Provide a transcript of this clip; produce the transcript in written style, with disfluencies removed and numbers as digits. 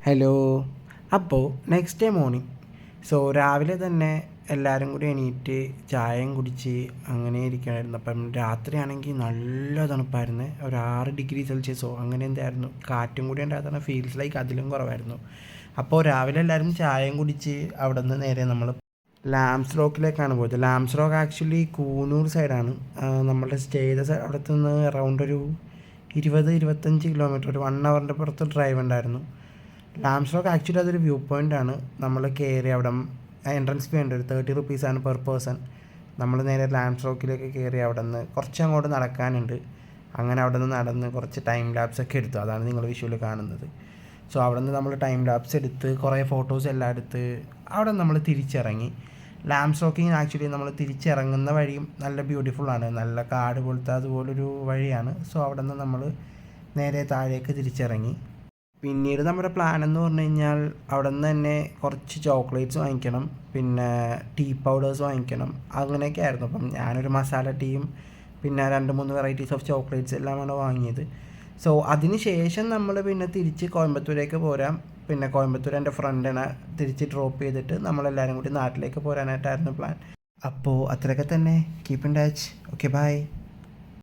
Hello. അപ്പോൾ next day morning. So രാവിലെ തന്നെ എല്ലാവരും കൂടി എണീറ്റ് ചായയും കുടിച്ച് അങ്ങനെ ഇരിക്കുകയായിരുന്നു. അപ്പം രാത്രിയാണെങ്കിൽ നല്ല തണുപ്പായിരുന്നു. ഒരു 6 ഡിഗ്രി സെൽഷ്യസോ അങ്ങനെ എന്തായിരുന്നു. കാറ്റും കൂടി ഉണ്ടായിരുന്ന ഫീൽസ് ലൈക്ക് അതിലും കുറവായിരുന്നു. അപ്പോൾ രാവിലെ എല്ലാവരും ചായയും കുടിച്ച് അവിടെ നിന്ന് നേരെ നമ്മൾ ലാംസ് റോക്കിലേക്കാണ് പോയത്. ലാംസ് റോക്ക് ആക്ച്വലി കൂനൂർ സൈഡാണ്. നമ്മളുടെ സ്റ്റേ ചെയ്ത അവിടുത്തെ നിന്ന് അറൗണ്ട് ഒരു 20-25 കിലോമീറ്റർ, ഒരു 1 അവറിൻ്റെ പുറത്ത് ഡ്രൈവ് ഉണ്ടായിരുന്നു. ലാംസ് റോക്ക് ആക്ച്വലി അതൊരു വ്യൂ പോയിൻ്റാണ്. നമ്മൾ കയറി അവിടെ എൻട്രൻസ് ഫീ ഉണ്ട്, ഒരു 30 rupees പെർ പേഴ്സൺ. നമ്മൾ നേരെ ലാംസ് റോക്കിലേക്ക് കയറി അവിടെ നിന്ന് കുറച്ച് അങ്ങോട്ട് നടക്കാനുണ്ട്. അങ്ങനെ അവിടെ നിന്ന് നടന്ന് കുറച്ച് ടൈം ലാപ്സ് ഒക്കെ എടുത്തു. അതാണ് നിങ്ങൾ വിഷ്വൽ കാണുന്നത്. സോ അവിടെ നിന്ന് നമ്മൾ ടൈം ലാപ്സ് എടുത്ത് കുറേ ഫോട്ടോസ് എല്ലാം എടുത്ത് അവിടെ നമ്മൾ തിരിച്ചിറങ്ങി. ലാംസ് റോക്കിങ് ആക്ച്വലി നമ്മൾ തിരിച്ചിറങ്ങുന്ന വഴിയും നല്ല ബ്യൂട്ടിഫുള്ളാണ്. നല്ല കാട് പോലത്തെ അതുപോലൊരു വഴിയാണ്. സോ അവിടെ നിന്ന് നമ്മൾ നേരെ താഴേക്ക് തിരിച്ചിറങ്ങി. പിന്നീട് നമ്മുടെ പ്ലാൻ എന്ന് പറഞ്ഞു കഴിഞ്ഞാൽ അവിടെ നിന്ന് തന്നെ കുറച്ച് ചോക്ലേറ്റ്സ് വാങ്ങിക്കണം, പിന്നെ ടീ പൗഡേഴ്സ് വാങ്ങിക്കണം, അങ്ങനെയൊക്കെ ആയിരുന്നു. അപ്പം ഞാനൊരു മസാല ടീയും പിന്നെ 2-3 വെറൈറ്റീസ് ഓഫ് ചോക്ലേറ്റ്സ് എല്ലാമാണ് വാങ്ങിയത്. സോ അതിന് ശേഷം നമ്മൾ പിന്നെ തിരിച്ച് കോയമ്പത്തൂരേക്ക് പോരാം. പിന്നെ കോയമ്പത്തൂർ എൻ്റെ ഫ്രണ്ടിനെ തിരിച്ച് ഡ്രോപ്പ് ചെയ്തിട്ട് നമ്മളെല്ലാവരും കൂടി നാട്ടിലേക്ക് പോരാനായിട്ടായിരുന്നു പ്ലാൻ. അപ്പോൾ അത്രയൊക്കെ തന്നെ. Keep in touch. Okay, by.